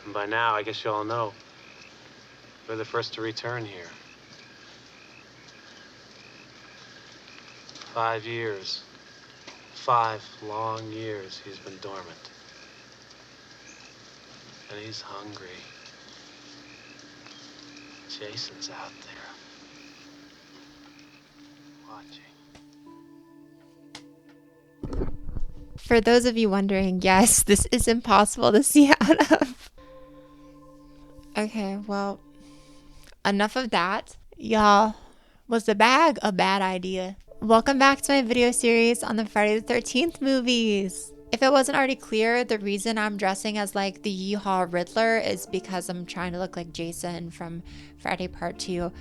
And by now, I guess you all know, we're the first to return here. 5 years. 5 long years he's been dormant. And he's hungry. Jason's out there. Watching. For those of you wondering, yes, this is impossible to see out of. Okay, well, enough of that. Y'all, was the bag a bad idea? Welcome back to my video series on the Friday the 13th movies. If it wasn't already clear, the reason I'm dressing as like the Yeehaw Riddler is because I'm trying to look like Jason from Friday Part 2.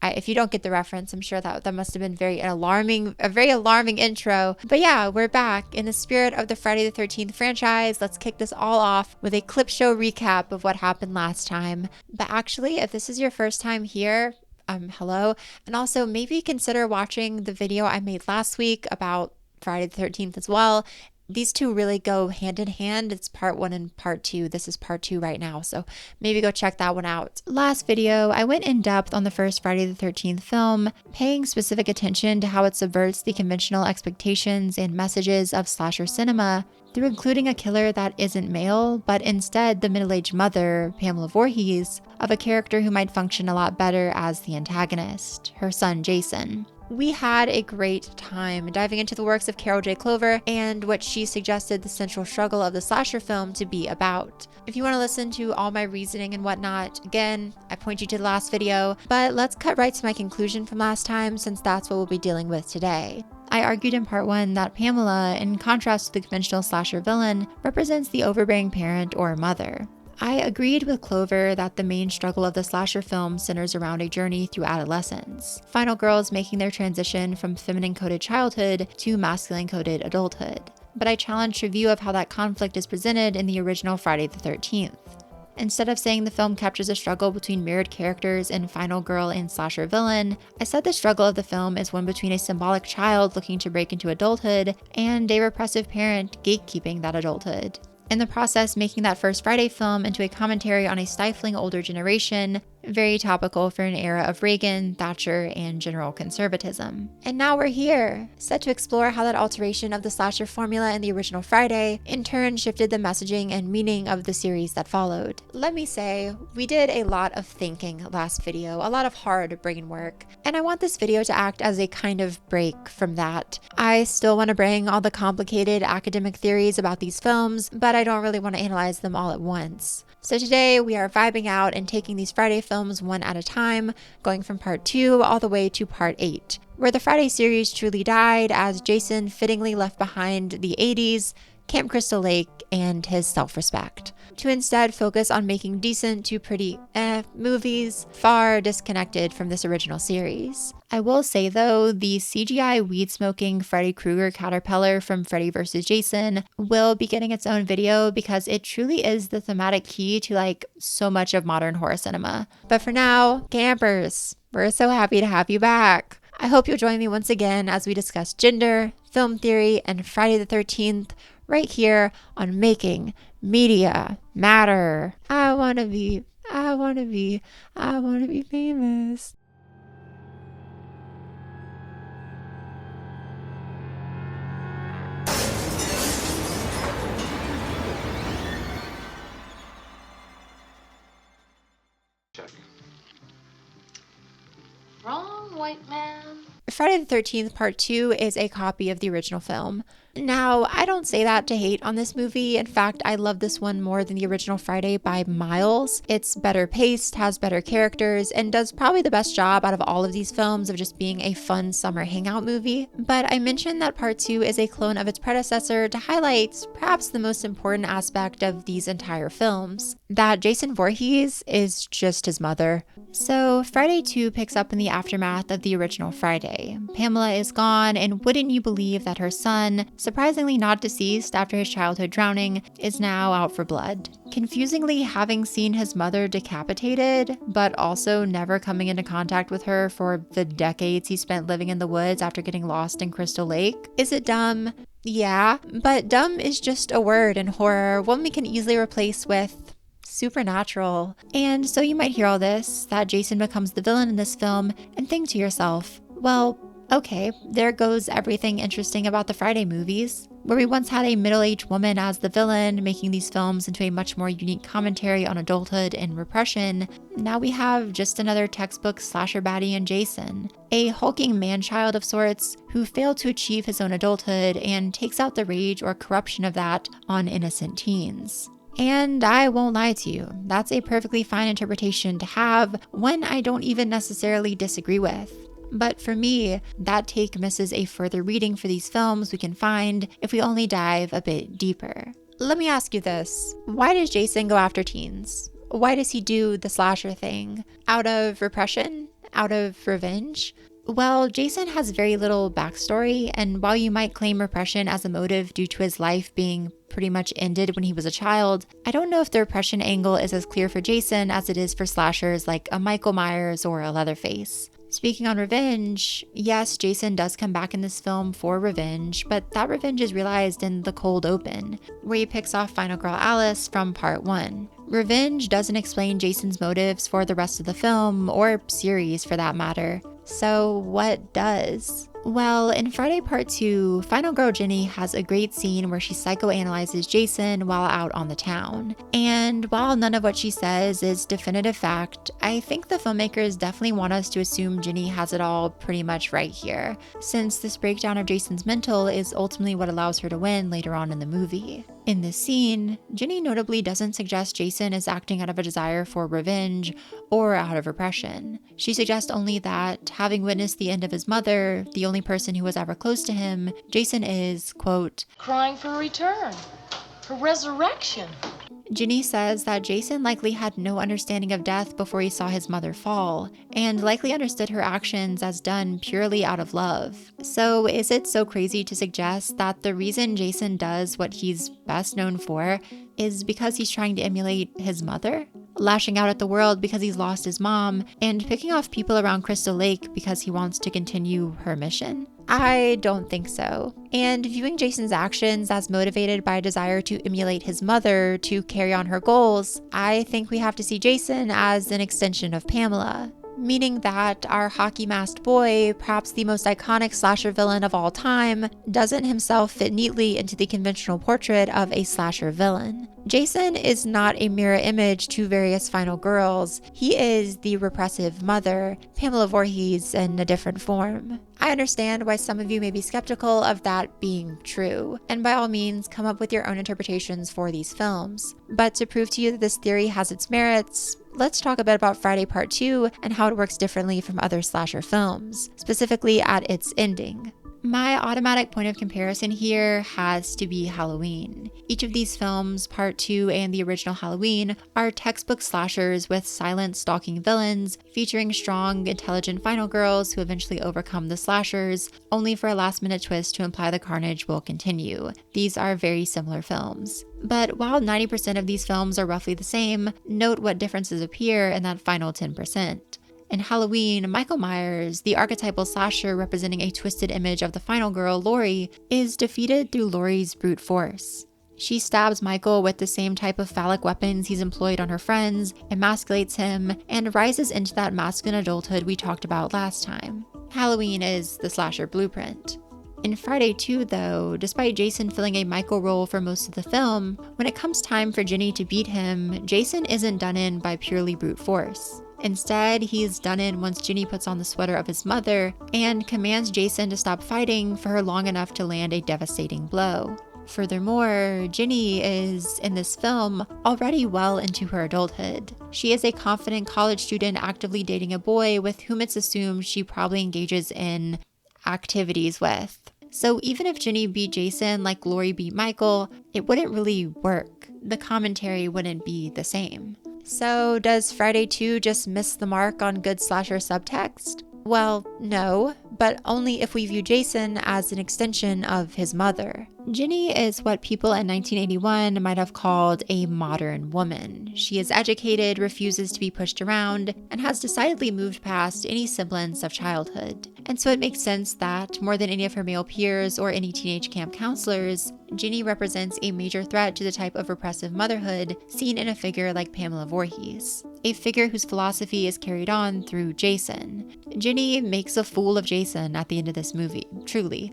If you don't get the reference, I'm sure that must have been a very alarming intro. But yeah, we're back. In the spirit of the Friday the 13th franchise, let's kick this all off with a clip show recap of what happened last time. But actually, if this is your first time here, hello. And also maybe consider watching the video I made last week about Friday the 13th as well. These two really go hand in hand. It's part 1 and part 2. This is part 2 right now, so maybe go check that one out. Last video, I went in depth on the first Friday the 13th film, paying specific attention to how it subverts the conventional expectations and messages of slasher cinema through including a killer that isn't male, but instead the middle-aged mother, Pamela Voorhees, of a character who might function a lot better as the antagonist, her son Jason. We had a great time diving into the works of Carol J. Clover and what she suggested the central struggle of the slasher film to be about. If you want to listen to all my reasoning and whatnot, again, I point you to the last video, but let's cut right to my conclusion from last time since that's what we'll be dealing with today. I argued in part 1 that Pamela, in contrast to the conventional slasher villain, represents the overbearing parent or mother. I agreed with Clover that the main struggle of the slasher film centers around a journey through adolescence. Final girls making their transition from feminine-coded childhood to masculine-coded adulthood. But I challenged her view of how that conflict is presented in the original Friday the 13th. Instead of saying the film captures a struggle between mirrored characters and final girl and slasher villain, I said the struggle of the film is one between a symbolic child looking to break into adulthood and a repressive parent gatekeeping that adulthood. In the process, making that first Friday film into a commentary on a stifling older generation, very topical for an era of Reagan, Thatcher, and general conservatism. And now we're here, set to explore how that alteration of the slasher formula in the original Friday in turn shifted the messaging and meaning of the series that followed. Let me say, we did a lot of thinking last video, a lot of hard brain work, and I want this video to act as a kind of break from that. I still want to bring all the complicated academic theories about these films, but I don't really want to analyze them all at once. So today we are vibing out and taking these Friday films one at a time, going from part 2 all the way to part 8, where the Friday series truly died as Jason fittingly left behind the 80s, Camp Crystal Lake, and his self-respect, to instead focus on making decent to pretty movies, far disconnected from this original series. I will say though, the CGI weed-smoking Freddy Krueger caterpillar from Freddy vs. Jason will be getting its own video because it truly is the thematic key to like so much of modern horror cinema. But for now, campers, we're so happy to have you back. I hope you'll join me once again as we discuss gender, film theory, and Friday the 13th right here on Making Media Matter. I wanna be famous. Check. Wrong, white man. Friday the 13th Part 2 is a copy of the original film. Now, I don't say that to hate on this movie. In fact, I love this one more than the original Friday by miles. It's better paced, has better characters, and does probably the best job out of all of these films of just being a fun summer hangout movie. But I mentioned that Part 2 is a clone of its predecessor to highlight perhaps the most important aspect of these entire films, that Jason Voorhees is just his mother. So Friday 2 picks up in the aftermath of the original Friday. Pamela is gone, and wouldn't you believe that her son, surprisingly not deceased after his childhood drowning, is now out for blood. Confusingly having seen his mother decapitated, but also never coming into contact with her for the decades he spent living in the woods after getting lost in Crystal Lake. Is it dumb? Yeah, but dumb is just a word in horror, one we can easily replace with supernatural. And so you might hear all this, that Jason becomes the villain in this film, and think to yourself, well, okay, there goes everything interesting about the Friday movies, where we once had a middle-aged woman as the villain, making these films into a much more unique commentary on adulthood and repression. Now we have just another textbook slasher baddie in Jason, a hulking man-child of sorts who failed to achieve his own adulthood and takes out the rage or corruption of that on innocent teens. And I won't lie to you, that's a perfectly fine interpretation to have, one I don't even necessarily disagree with. But for me, that take misses a further reading for these films we can find if we only dive a bit deeper. Let me ask you this. Why does Jason go after teens? Why does he do the slasher thing? Out of repression? Out of revenge? Well, Jason has very little backstory, and while you might claim repression as a motive due to his life being pretty much ended when he was a child, I don't know if the repression angle is as clear for Jason as it is for slashers like a Michael Myers or a Leatherface. Speaking on revenge, yes, Jason does come back in this film for revenge, but that revenge is realized in the cold open, where he picks off Final Girl Alice from part 1. Revenge doesn't explain Jason's motives for the rest of the film, or series for that matter. So what does? Well, in Friday Part 2, Final Girl Jenny has a great scene where she psychoanalyzes Jason while out on the town. And while none of what she says is definitive fact, I think the filmmakers definitely want us to assume Jenny has it all pretty much right here, since this breakdown of Jason's mental is ultimately what allows her to win later on in the movie. In this scene, Jenny notably doesn't suggest Jason is acting out of a desire for revenge or out of repression. She suggests only that, having witnessed the end of his mother, the only person who was ever close to him, Jason is, quote, crying for a return, for resurrection. Jenny says that Jason likely had no understanding of death before he saw his mother fall, and likely understood her actions as done purely out of love. So is it so crazy to suggest that the reason Jason does what he's best known for is because he's trying to emulate his mother? Lashing out at the world because he's lost his mom, and picking off people around Crystal Lake because he wants to continue her mission? I don't think so. And viewing Jason's actions as motivated by a desire to emulate his mother to carry on her goals, I think we have to see Jason as an extension of Pamela. Meaning that our hockey-masked boy, perhaps the most iconic slasher villain of all time, doesn't himself fit neatly into the conventional portrait of a slasher villain. Jason is not a mirror image to various final girls. He is the repressive mother, Pamela Voorhees, in a different form. I understand why some of you may be skeptical of that being true, and by all means come up with your own interpretations for these films. But to prove to you that this theory has its merits, let's talk a bit about Friday Part 2 and how it works differently from other slasher films, specifically at its ending. My automatic point of comparison here has to be Halloween. Each of these films, Part 2 and the original Halloween, are textbook slashers with silent stalking villains, featuring strong, intelligent final girls who eventually overcome the slashers, only for a last-minute twist to imply the carnage will continue. These are very similar films. But while 90% of these films are roughly the same, note what differences appear in that final 10%. In Halloween, Michael Myers, the archetypal slasher representing a twisted image of the final girl, Laurie, is defeated through Laurie's brute force. She stabs Michael with the same type of phallic weapons he's employed on her friends, emasculates him, and rises into that masculine adulthood we talked about last time. Halloween is the slasher blueprint. In Friday 2, though, despite Jason filling a Michael role for most of the film, when it comes time for Jenny to beat him, Jason isn't done in by purely brute force. Instead, he's done in once Jenny puts on the sweater of his mother and commands Jason to stop fighting for her long enough to land a devastating blow. Furthermore, Jenny is, in this film, already well into her adulthood. She is a confident college student actively dating a boy with whom it's assumed she probably engages in activities with. So even if Jenny beat Jason like Laurie beat Michael, it wouldn't really work. The commentary wouldn't be the same. So does Friday 2 just miss the mark on good slasher subtext? Well, no, but only if we view Jason as an extension of his mother. Jenny is what people in 1981 might have called a modern woman. She is educated, refuses to be pushed around, and has decidedly moved past any semblance of childhood. And so it makes sense that, more than any of her male peers or any teenage camp counselors, Ginny represents a major threat to the type of repressive motherhood seen in a figure like Pamela Voorhees, a figure whose philosophy is carried on through Jason. Ginny makes a fool of Jason at the end of this movie, truly.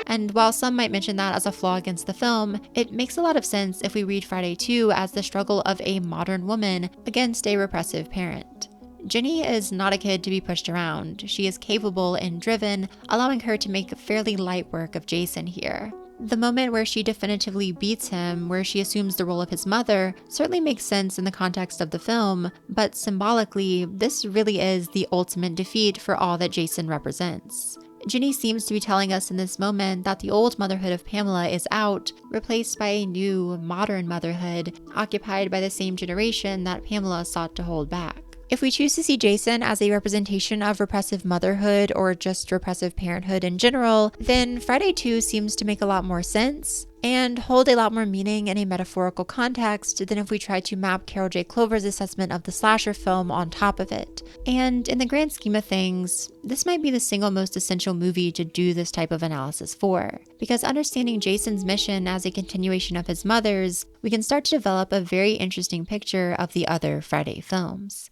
And while some might mention that as a flaw against the film, it makes a lot of sense if we read Friday 2 as the struggle of a modern woman against a repressive parent. Ginny is not a kid to be pushed around. She is capable and driven, allowing her to make fairly light work of Jason here. The moment where she definitively beats him, where she assumes the role of his mother, certainly makes sense in the context of the film, but symbolically, this really is the ultimate defeat for all that Jason represents. Ginny seems to be telling us in this moment that the old motherhood of Pamela is out, replaced by a new, modern motherhood, occupied by the same generation that Pamela sought to hold back. If we choose to see Jason as a representation of repressive motherhood or just repressive parenthood in general, then Friday 2 seems to make a lot more sense and hold a lot more meaning in a metaphorical context than if we try to map Carol J. Clover's assessment of the slasher film on top of it. And in the grand scheme of things, this might be the single most essential movie to do this type of analysis for, because understanding Jason's mission as a continuation of his mother's, we can start to develop a very interesting picture of the other Friday films.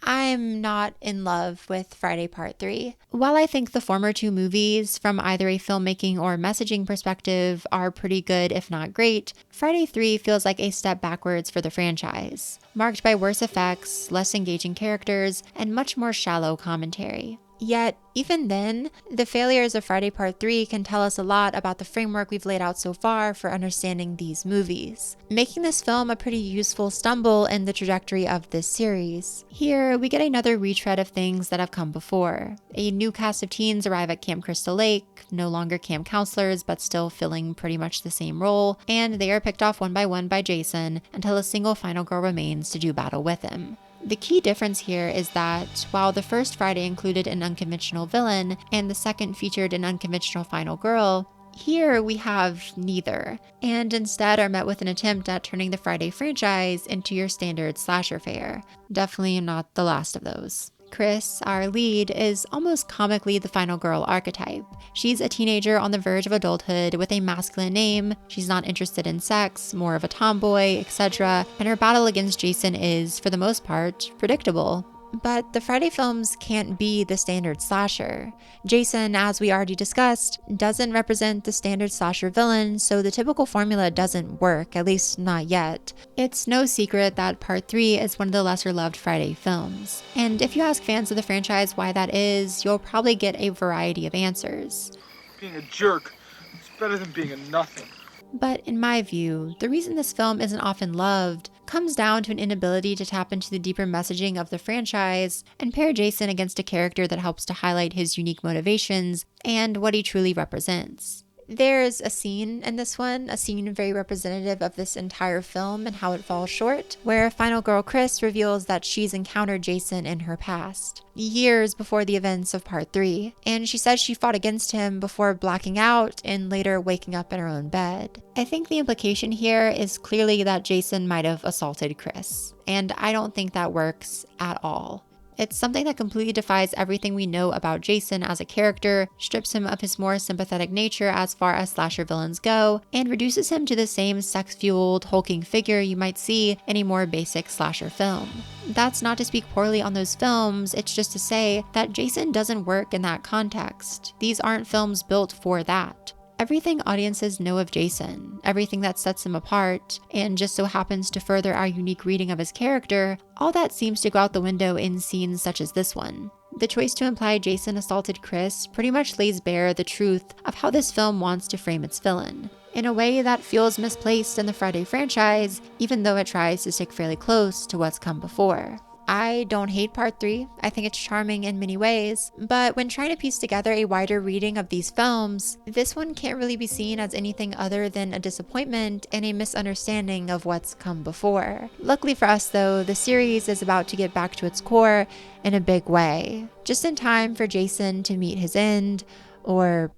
I'm not in love with Friday Part 3. While I think the former two movies, from either a filmmaking or messaging perspective, are pretty good if not great, Friday 3 feels like a step backwards for the franchise, marked by worse effects, less engaging characters, and much more shallow commentary. Yet, even then, the failures of Friday Part 3 can tell us a lot about the framework we've laid out so far for understanding these movies, making this film a pretty useful stumble in the trajectory of this series. Here, we get another retread of things that have come before. A new cast of teens arrive at Camp Crystal Lake, no longer camp counselors but still filling pretty much the same role, and they are picked off one by Jason until a single final girl remains to do battle with him. The key difference here is that while the first Friday included an unconventional villain and the second featured an unconventional final girl, here we have neither, and instead are met with an attempt at turning the Friday franchise into your standard slasher fare. Definitely not the last of those. Chris, our lead, is almost comically the final girl archetype. She's a teenager on the verge of adulthood with a masculine name, she's not interested in sex, more of a tomboy, etc., and her battle against Jason is, for the most part, predictable. But the Friday films can't be the standard slasher. Jason, as we already discussed, doesn't represent the standard slasher villain, so the typical formula doesn't work, at least not yet. It's no secret that Part 3 is one of the lesser loved Friday films. And if you ask fans of the franchise why that is, you'll probably get a variety of answers. Being a jerk is better than being a nothing. But in my view, the reason this film isn't often loved comes down to an inability to tap into the deeper messaging of the franchise and pair Jason against a character that helps to highlight his unique motivations and what he truly represents. There's a scene in this one, a scene very representative of this entire film and how it falls short, where final girl Chris reveals that she's encountered Jason in her past, years before the events of Part 3, and she says she fought against him before blacking out and later waking up in her own bed. I think the implication here is clearly that Jason might have assaulted Chris, and I don't think that works at all. It's something that completely defies everything we know about Jason as a character, strips him of his more sympathetic nature as far as slasher villains go, and reduces him to the same sex-fueled, hulking figure you might see in a more basic slasher film. That's not to speak poorly on those films, it's just to say that Jason doesn't work in that context. These aren't films built for that. Everything audiences know of Jason, everything that sets him apart, and just so happens to further our unique reading of his character, all that seems to go out the window in scenes such as this one. The choice to imply Jason assaulted Chris pretty much lays bare the truth of how this film wants to frame its villain, in a way that feels misplaced in the Friday franchise, even though it tries to stick fairly close to what's come before. I don't hate Part 3, I think it's charming in many ways, but when trying to piece together a wider reading of these films, this one can't really be seen as anything other than a disappointment and a misunderstanding of what's come before. Luckily for us though, the series is about to get back to its core in a big way, just in time for Jason to meet his end, or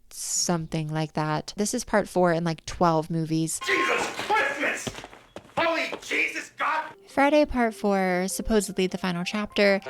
something like that. This is Part 4 in like 12 movies. Jesus Christmas! Holy Jesus, God! Friday Part 4, supposedly the final chapter,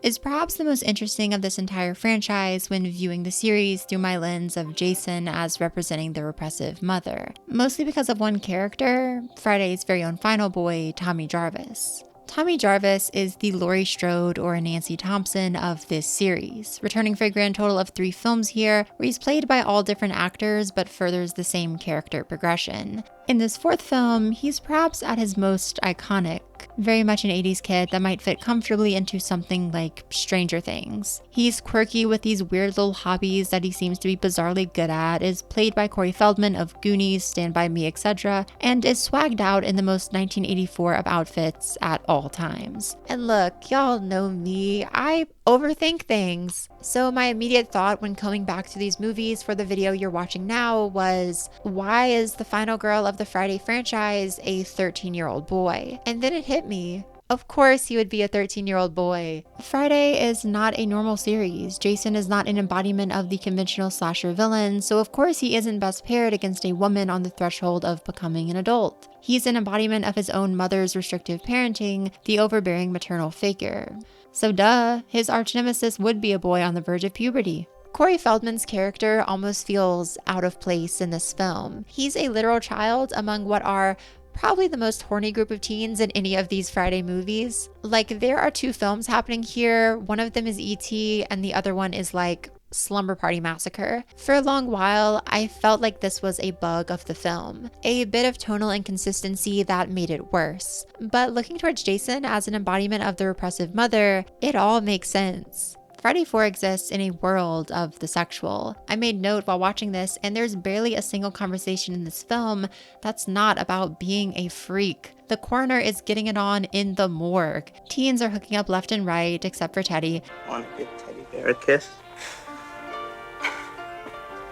is perhaps the most interesting of this entire franchise when viewing the series through my lens of Jason as representing the repressive mother, mostly because of one character, Friday's very own final boy, Tommy Jarvis. Tommy Jarvis is the Laurie Strode or Nancy Thompson of this series, returning for a grand total of 3 films here, where he's played by all different actors but furthers the same character progression. In this 4th film, he's perhaps at his most iconic, very much an 80s kid that might fit comfortably into something like Stranger Things. He's quirky with these weird little hobbies that he seems to be bizarrely good at, is played by Corey Feldman of Goonies, Stand By Me, etc., and is swagged out in the most 1984 of outfits at all times. And look, y'all know me, I overthink things. So my immediate thought when coming back to these movies for the video you're watching now was, why is the final girl of the Friday franchise a 13-year-old boy? And then it hit me. Of course he would be a 13-year-old boy. Friday is not a normal series. Jason is not an embodiment of the conventional slasher villain, so of course he isn't best paired against a woman on the threshold of becoming an adult. He's an embodiment of his own mother's restrictive parenting, the overbearing maternal figure. So duh, his arch nemesis would be a boy on the verge of puberty. Corey Feldman's character almost feels out of place in this film. He's a literal child among what are probably the most horny group of teens in any of these Friday movies. Like, there are 2 films happening here. One of them is E.T. and the other one is like Slumber Party Massacre. For a long while, I felt like this was a bug of the film, a bit of tonal inconsistency that made it worse. But looking towards Jason as an embodiment of the repressive mother, it all makes sense. Friday 4 exists in a world of the sexual. I made note while watching this, and there's barely a single conversation in this film that's not about being a freak. The coroner is getting it on in the morgue. Teens are hooking up left and right, except for Teddy. Want to give Teddy Bear a kiss?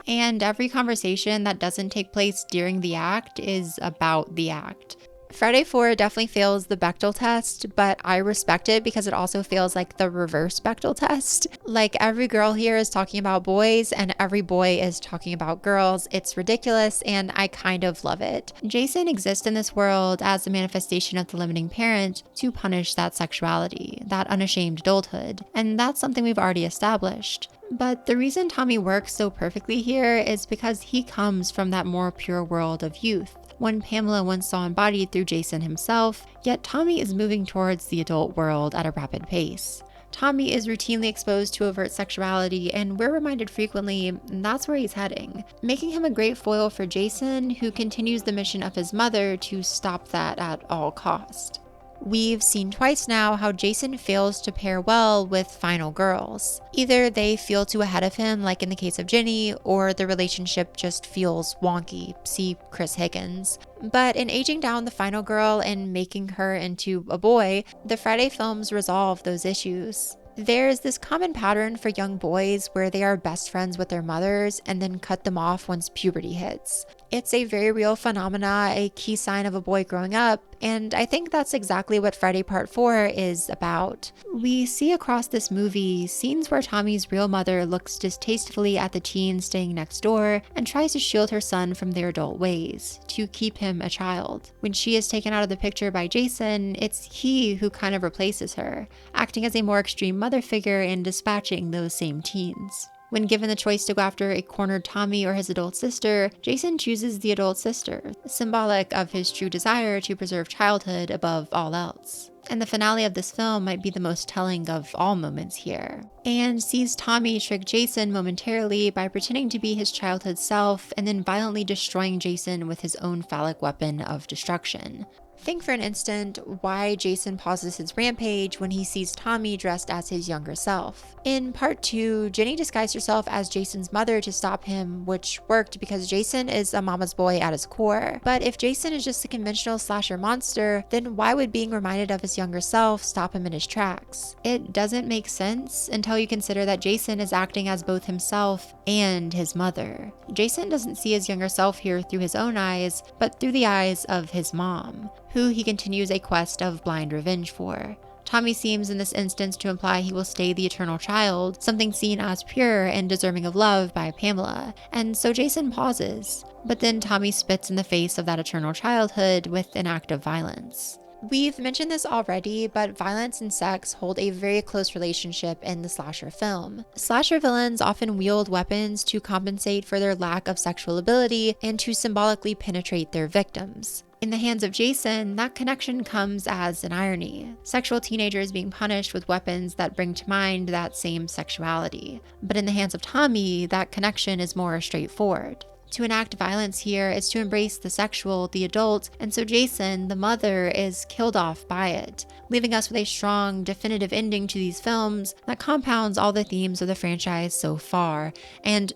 And every conversation that doesn't take place during the act is about the act. Friday 4 definitely fails the Bechdel test, but I respect it because it also feels like the reverse Bechdel test. Like, every girl here is talking about boys and every boy is talking about girls. It's ridiculous and I kind of love it. Jason exists in this world as a manifestation of the limiting parent to punish that sexuality, that unashamed adulthood, and that's something we've already established. But the reason Tommy works so perfectly here is because he comes from that more pure world of youth, one Pamela once saw embodied through Jason himself, yet Tommy is moving towards the adult world at a rapid pace. Tommy is routinely exposed to overt sexuality, and we're reminded frequently that's where he's heading, making him a great foil for Jason, who continues the mission of his mother to stop that at all cost. We've seen twice now how Jason fails to pair well with final girls. Either they feel too ahead of him, like in the case of Ginny, or the relationship just feels wonky, see Chris Higgins. But in aging down the final girl and making her into a boy, the Friday films resolve those issues. There's this common pattern for young boys where they are best friends with their mothers and then cut them off once puberty hits. It's a very real phenomena, a key sign of a boy growing up, and I think that's exactly what Friday Part 4 is about. We see across this movie scenes where Tommy's real mother looks distastefully at the teen staying next door and tries to shield her son from their adult ways, to keep him a child. When she is taken out of the picture by Jason, it's he who kind of replaces her, acting as a more extreme mother figure and dispatching those same teens. When given the choice to go after a cornered Tommy or his adult sister, Jason chooses the adult sister, symbolic of his true desire to preserve childhood above all else. And the finale of this film might be the most telling of all moments here, and sees Tommy trick Jason momentarily by pretending to be his childhood self and then violently destroying Jason with his own phallic weapon of destruction. Think for an instant why Jason pauses his rampage when he sees Tommy dressed as his younger self. In part 2, Jenny disguised herself as Jason's mother to stop him, which worked because Jason is a mama's boy at his core. But if Jason is just a conventional slasher monster, then why would being reminded of his younger self stop him in his tracks? It doesn't make sense until you consider that Jason is acting as both himself and his mother. Jason doesn't see his younger self here through his own eyes, but through the eyes of his mom, who he continues a quest of blind revenge for. Tommy seems in this instance to imply he will stay the eternal child, something seen as pure and deserving of love by Pamela, and so Jason pauses. But then Tommy spits in the face of that eternal childhood with an act of violence. We've mentioned this already, but violence and sex hold a very close relationship in the slasher film. Slasher villains often wield weapons to compensate for their lack of sexual ability and to symbolically penetrate their victims. In the hands of Jason, that connection comes as an irony. Sexual teenagers being punished with weapons that bring to mind that same sexuality. But in the hands of Tommy, that connection is more straightforward. To enact violence here is to embrace the sexual, the adult, and so Jason, the mother, is killed off by it, leaving us with a strong, definitive ending to these films that compounds all the themes of the franchise so far. And,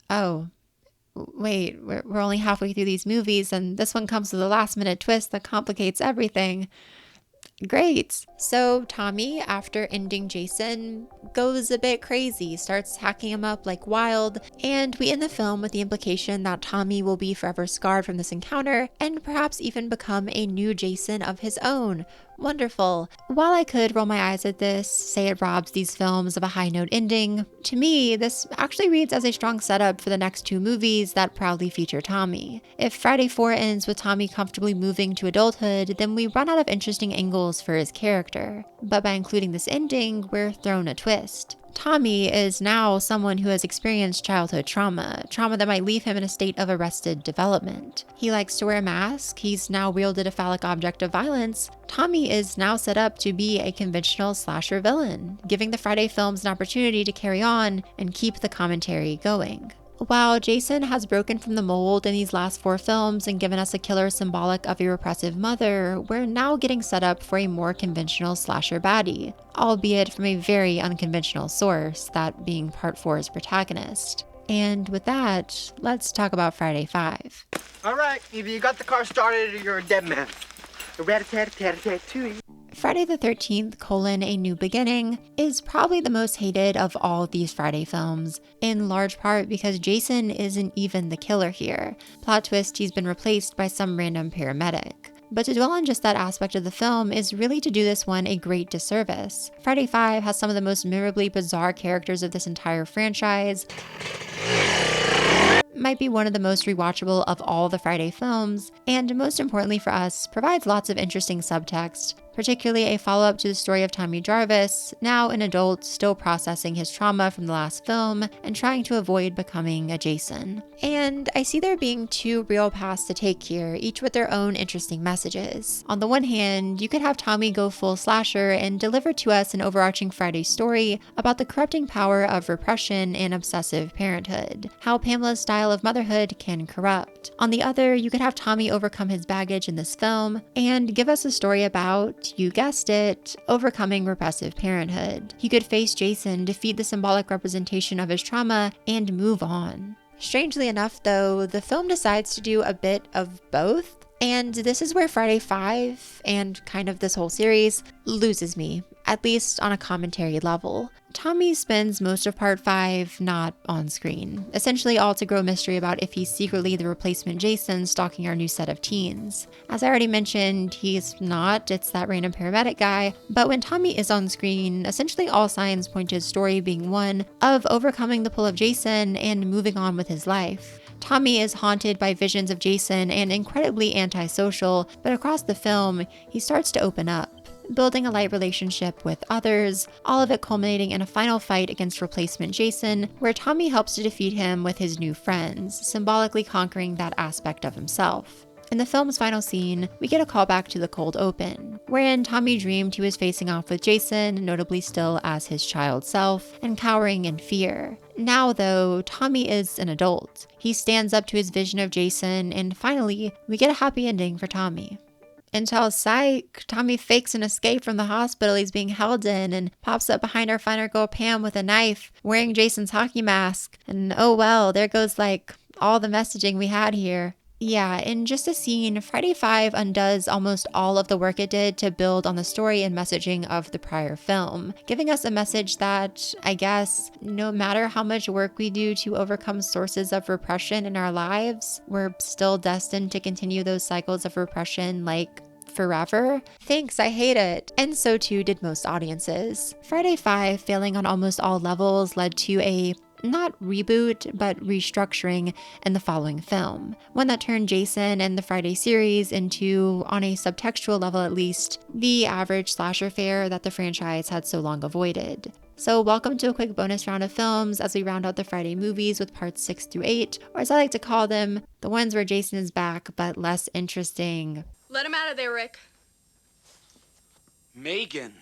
oh, wait, we're only halfway through these movies, and this one comes with a last-minute twist that complicates everything. Great. So Tommy, after ending Jason, goes a bit crazy, starts hacking him up like wild, and we end the film with the implication that Tommy will be forever scarred from this encounter and perhaps even become a new Jason of his own. Wonderful. While I could roll my eyes at this, say it robs these films of a high note ending, to me, this actually reads as a strong setup for the next two movies that proudly feature Tommy. If Friday 4 ends with Tommy comfortably moving to adulthood, then we run out of interesting angles for his character. But by including this ending, we're thrown a twist. Tommy is now someone who has experienced childhood trauma that might leave him in a state of arrested development. He likes to wear a mask, he's now wielded a phallic object of violence. Tommy is now set up to be a conventional slasher villain, giving the Friday films an opportunity to carry on and keep the commentary going. While Jason has broken from the mold in these last 4 films and given us a killer symbolic of a repressive mother, we're now getting set up for a more conventional slasher baddie, albeit from a very unconventional source, that being Part 4's protagonist. And with that, let's talk about Friday 5. All right, either you got the car started or you're a dead man. Rat-a-tat-tat-tat-tat-too. Friday the 13th: A New Beginning is probably the most hated of all of these Friday films, in large part because Jason isn't even the killer here. Plot twist, he's been replaced by some random paramedic. But to dwell on just that aspect of the film is really to do this one a great disservice. Friday 5 has some of the most memorably bizarre characters of this entire franchise. Might be one of the most rewatchable of all the Friday films, and most importantly for us, provides lots of interesting subtext, particularly a follow-up to the story of Tommy Jarvis, now an adult still processing his trauma from the last film and trying to avoid becoming a Jason. And I see there being 2 real paths to take here, each with their own interesting messages. On the one hand, you could have Tommy go full slasher and deliver to us an overarching Friday story about the corrupting power of repression and obsessive parenthood, how Pamela's style of motherhood can corrupt. On the other, you could have Tommy overcome his baggage in this film and give us a story about, you guessed it, overcoming repressive parenthood. He could face Jason, defeat the symbolic representation of his trauma, and move on. Strangely enough, though, the film decides to do a bit of both, and this is where Friday 5, and kind of this whole series, loses me, at least on a commentary level. Tommy spends most of Part 5 not on screen, essentially all to grow mystery about if he's secretly the replacement Jason stalking our new set of teens. As I already mentioned, he's not, it's that random paramedic guy, but when Tommy is on screen, essentially all signs point to his story being one of overcoming the pull of Jason and moving on with his life. Tommy is haunted by visions of Jason and incredibly antisocial, but across the film, he starts to open up, building a light relationship with others, all of it culminating in a final fight against replacement Jason, where Tommy helps to defeat him with his new friends, symbolically conquering that aspect of himself. In the film's final scene, we get a callback to the cold open, wherein Tommy dreamed he was facing off with Jason, notably still as his child self, and cowering in fear. Now, though, Tommy is an adult. He stands up to his vision of Jason, and finally, we get a happy ending for Tommy. Until psych, Tommy fakes an escape from the hospital he's being held in and pops up behind our final girl Pam with a knife, wearing Jason's hockey mask. And oh well, there goes like all the messaging we had here. Yeah, in just a scene, Friday 5 undoes almost all of the work it did to build on the story and messaging of the prior film, giving us a message that, I guess, no matter how much work we do to overcome sources of repression in our lives, we're still destined to continue those cycles of repression like forever? Thanks, I hate it. And so too did most audiences. Friday 5 failing on almost all levels led to a not reboot, but restructuring in the following film. One that turned Jason and the Friday series into, on a subtextual level at least, the average slasher fare that the franchise had so long avoided. So welcome to a quick bonus round of films as we round out the Friday movies with parts 6 through 8, or as I like to call them, the ones where Jason is back but less interesting. Let him out of there, Rick. Megan.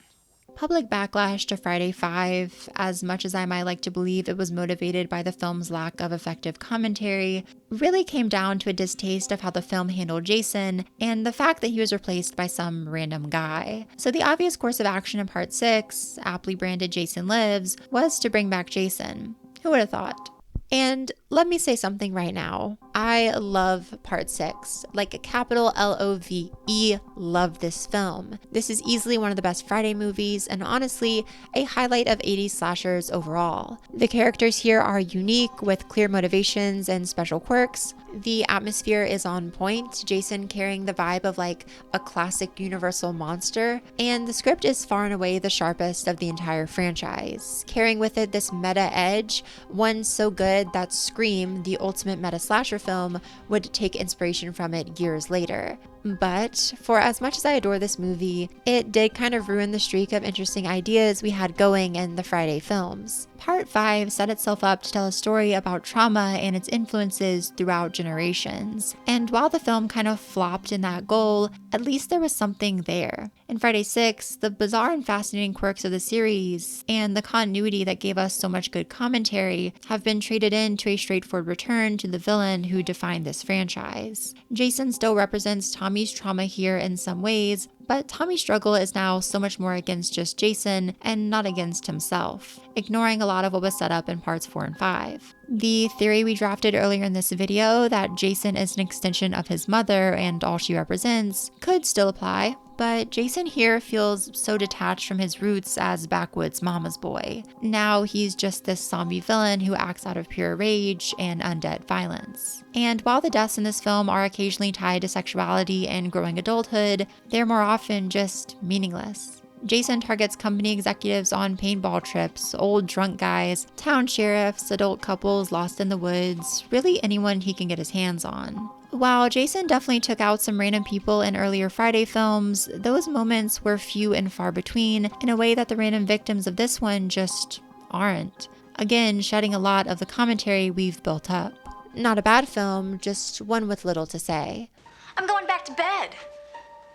Public backlash to Friday 5, as much as I might like to believe it was motivated by the film's lack of effective commentary, really came down to a distaste of how the film handled Jason and the fact that he was replaced by some random guy. So the obvious course of action in part 6, aptly branded Jason Lives, was to bring back Jason. Who would have thought? And let me say something right now. I love part 6, like a capital L-O-V-E, love this film. This is easily one of the best Friday movies and honestly, a highlight of 80s slashers overall. The characters here are unique with clear motivations and special quirks. The atmosphere is on point, Jason carrying the vibe of like a classic Universal monster, and the script is far and away the sharpest of the entire franchise, carrying with it this meta edge, one so good that Scream, the ultimate meta slasher film, would take inspiration from it years later. But for as much as I adore this movie, it did kind of ruin the streak of interesting ideas we had going in the Friday films. Part 5 set itself up to tell a story about trauma and its influences throughout generations. And while the film kind of flopped in that goal, at least there was something there. In Friday 6, the bizarre and fascinating quirks of the series and the continuity that gave us so much good commentary have been traded into a straightforward return to the villain who defined this franchise. Jason still represents Tommy's trauma here in some ways, but Tommy's struggle is now so much more against just Jason and not against himself, ignoring a lot of what was set up in parts 4 and 5. The theory we drafted earlier in this video that Jason is an extension of his mother and all she represents could still apply, but Jason here feels so detached from his roots as backwoods mama's boy. Now he's just this zombie villain who acts out of pure rage and undead violence. And while the deaths in this film are occasionally tied to sexuality and growing adulthood, they're more often just meaningless. Jason targets company executives on paintball trips, old drunk guys, town sheriffs, adult couples lost in the woods, really anyone he can get his hands on. While Jason definitely took out some random people in earlier Friday films, those moments were few and far between in a way that the random victims of this one just aren't. Again, shedding a lot of the commentary we've built up. Not a bad film, just one with little to say. I'm going back to bed.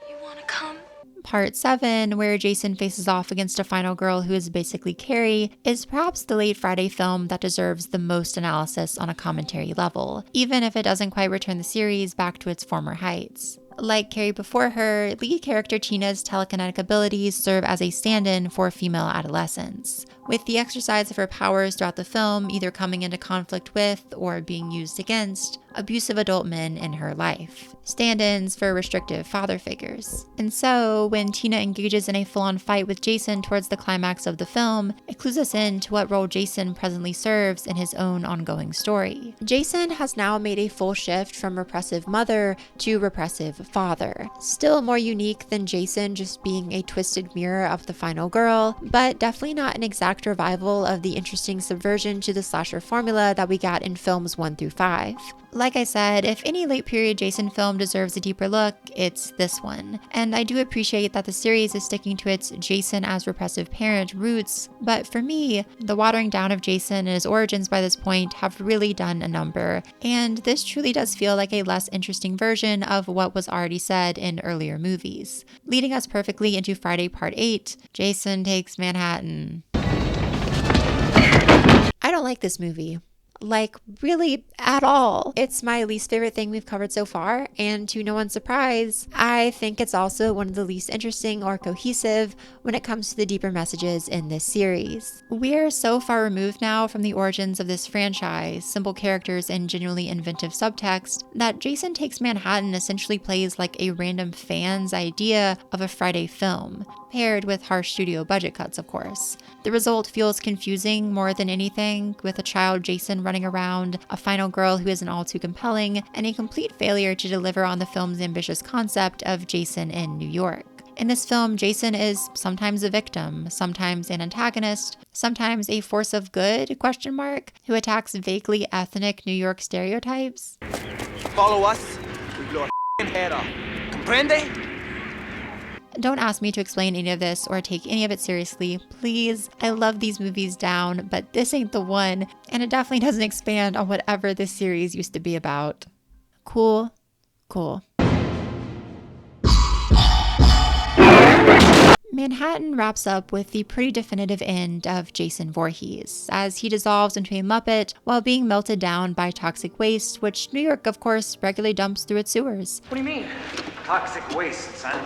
You wanna come? Part 7, where Jason faces off against a final girl who is basically Carrie, is perhaps the late Friday film that deserves the most analysis on a commentary level, even if it doesn't quite return the series back to its former heights. Like Carrie before her, lead character Tina's telekinetic abilities serve as a stand-in for female adolescence, with the exercise of her powers throughout the film either coming into conflict with or being used against abusive adult men in her life, stand-ins for restrictive father figures. And so, when Tina engages in a full-on fight with Jason towards the climax of the film, it clues us in to what role Jason presently serves in his own ongoing story. Jason has now made a full shift from repressive mother to repressive father. Still more unique than Jason just being a twisted mirror of the final girl, but definitely not an exact revival of the interesting subversion to the slasher formula that we got in films 1 through 5. Like I said, if any late period Jason film deserves a deeper look, it's this one. And I do appreciate that the series is sticking to its Jason as repressive parent roots, but for me, the watering down of Jason and his origins by this point have really done a number, and this truly does feel like a less interesting version of what was already said in earlier movies, leading us perfectly into Friday Part 8, Jason Takes Manhattan. I don't like this movie. Like, really, at all. It's my least favorite thing we've covered so far, and to no one's surprise, I think it's also one of the least interesting or cohesive when it comes to the deeper messages in this series. We're so far removed now from the origins of this franchise, simple characters and genuinely inventive subtext, that Jason Takes Manhattan essentially plays like a random fan's idea of a Friday film, paired with harsh studio budget cuts, of course. The result feels confusing more than anything, with a child Jason running around, a final girl who isn't all too compelling, and a complete failure to deliver on the film's ambitious concept of Jason in New York. In this film, Jason is sometimes a victim, sometimes an antagonist, sometimes a force of good, who attacks vaguely ethnic New York stereotypes. Follow us, we blow a head off. Comprende? Don't ask me to explain any of this or take any of it seriously, please. I love these movies down, but this ain't the one, and it definitely doesn't expand on whatever this series used to be about. Cool. Manhattan wraps up with the pretty definitive end of Jason Voorhees, as he dissolves into a Muppet while being melted down by toxic waste, which New York, of course, regularly dumps through its sewers. What do you mean? Toxic waste, son.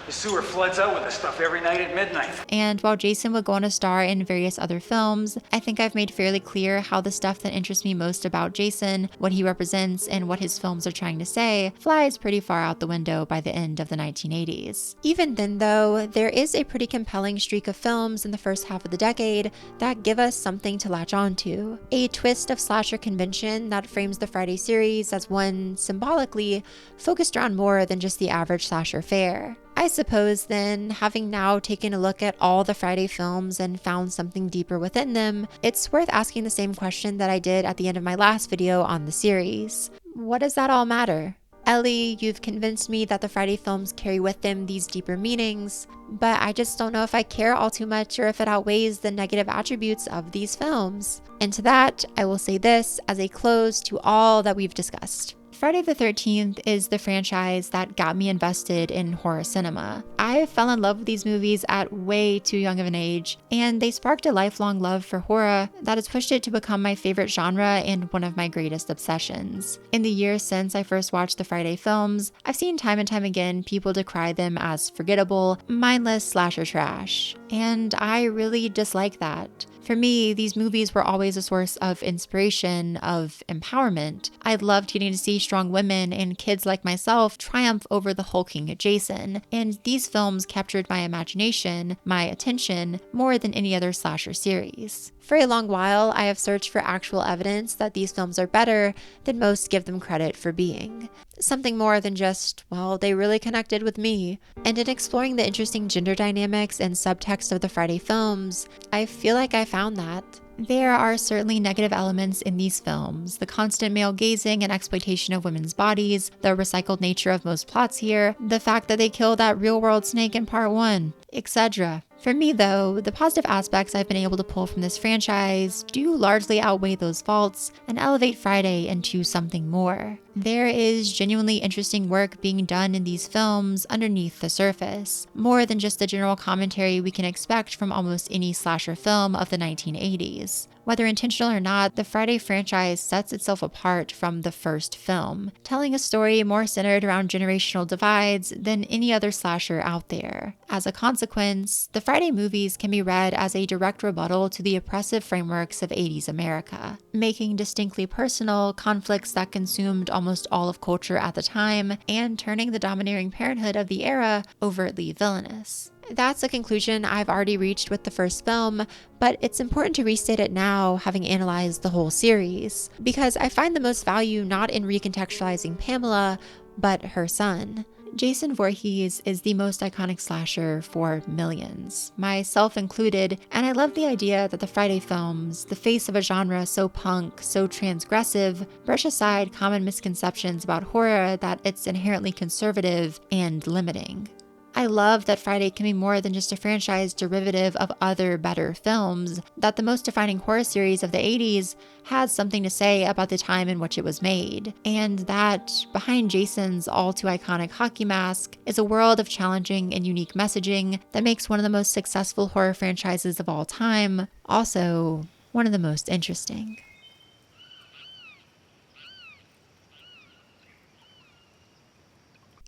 The sewer floods out with this stuff every night at midnight. And while Jason would go on to star in various other films, I think I've made fairly clear how the stuff that interests me most about Jason, what he represents, and what his films are trying to say, flies pretty far out the window by the end of the 1980s. Even then though, there is a pretty compelling streak of films in the first half of the decade that give us something to latch onto. A twist of slasher convention that frames the Friday series as one, symbolically, focused around more than just the average slasher fare. I suppose then, having now taken a look at all the Friday films and found something deeper within them, it's worth asking the same question that I did at the end of my last video on the series. What does that all matter? Ellie, you've convinced me that the Friday films carry with them these deeper meanings, but I just don't know if I care all too much or if it outweighs the negative attributes of these films. And to that, I will say this as a close to all that we've discussed. Friday the 13th is the franchise that got me invested in horror cinema. I fell in love with these movies at way too young of an age, and they sparked a lifelong love for horror that has pushed it to become my favorite genre and one of my greatest obsessions. In the years since I first watched the Friday films, I've seen time and time again people decry them as forgettable, mindless slasher trash, and I really dislike that. For me, these movies were always a source of inspiration, of empowerment. I loved getting to see strong women and kids like myself triumph over the hulking Jason, and these films captured my imagination, my attention, more than any other slasher series. For a long while, I have searched for actual evidence that these films are better than most give them credit for being. Something more than just, well, they really connected with me. And in exploring the interesting gender dynamics and subtext of the Friday films, I feel like I found that. There are certainly negative elements in these films, the constant male gazing and exploitation of women's bodies, the recycled nature of most plots here, the fact that they kill that real-world snake in part 1, etc. For me though, the positive aspects I've been able to pull from this franchise do largely outweigh those faults and elevate Friday into something more. There is genuinely interesting work being done in these films underneath the surface, more than just the general commentary we can expect from almost any slasher film of the 1980s. Whether intentional or not, the Friday franchise sets itself apart from the first film, telling a story more centered around generational divides than any other slasher out there. As a consequence, the Friday movies can be read as a direct rebuttal to the oppressive frameworks of 80s America, making distinctly personal conflicts that consumed almost all of culture at the time and turning the domineering parenthood of the era overtly villainous. That's a conclusion I've already reached with the first film, but it's important to restate it now, having analyzed the whole series, because I find the most value not in recontextualizing Pamela, but her son. Jason Voorhees is the most iconic slasher for millions, myself included, and I love the idea that the Friday films, the face of a genre so punk, so transgressive, brush aside common misconceptions about horror that it's inherently conservative and limiting. I love that Friday can be more than just a franchise derivative of other better films, that the most defining horror series of the 80s has something to say about the time in which it was made, and that behind Jason's all too iconic hockey mask is a world of challenging and unique messaging that makes one of the most successful horror franchises of all time also one of the most interesting.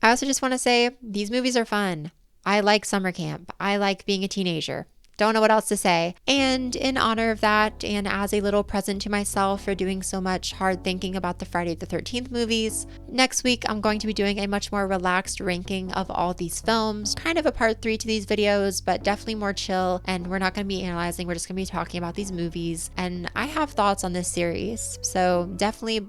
I also just want to say, these movies are fun. I like summer camp. I like being a teenager. Don't know what else to say. And in honor of that, and as a little present to myself for doing so much hard thinking about the Friday the 13th movies, next week I'm going to be doing a much more relaxed ranking of all these films. Kind of a part 3 to these videos, but definitely more chill. And we're not going to be analyzing, we're just going to be talking about these movies. And I have thoughts on this series, so definitely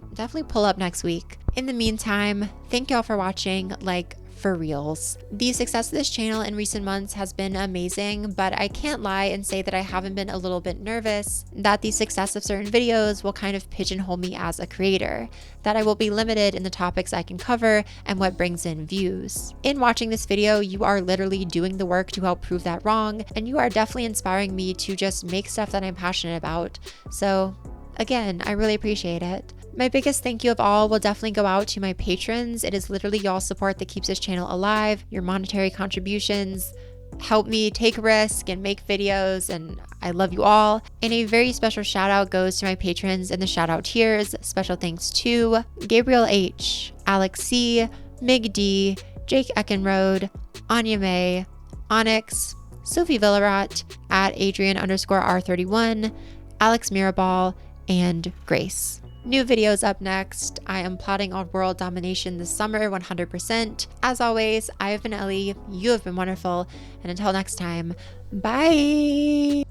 pull up next week. In the meantime, thank y'all for watching. Like, for reals. The success of this channel in recent months has been amazing, but I can't lie and say that I haven't been a little bit nervous that the success of certain videos will kind of pigeonhole me as a creator, that I will be limited in the topics I can cover and what brings in views. In watching this video, you are literally doing the work to help prove that wrong, and you are definitely inspiring me to just make stuff that I'm passionate about. So again, I really appreciate it. My biggest thank you of all will definitely go out to my patrons. It is literally y'all's support that keeps this channel alive. Your monetary contributions help me take a risk and make videos, and I love you all. And a very special shout out goes to my patrons in the shout out tiers. Special thanks to Gabriel H, Alex C, Mig D, Jake Eckenrode, Anya May, Onyx, Sophie Villarat, at Adrian_R31, Alex Mirabal, and Grace. New videos up next. I am plotting on world domination this summer 100%. As always, I have been Ellie, you have been wonderful, and until next time, bye!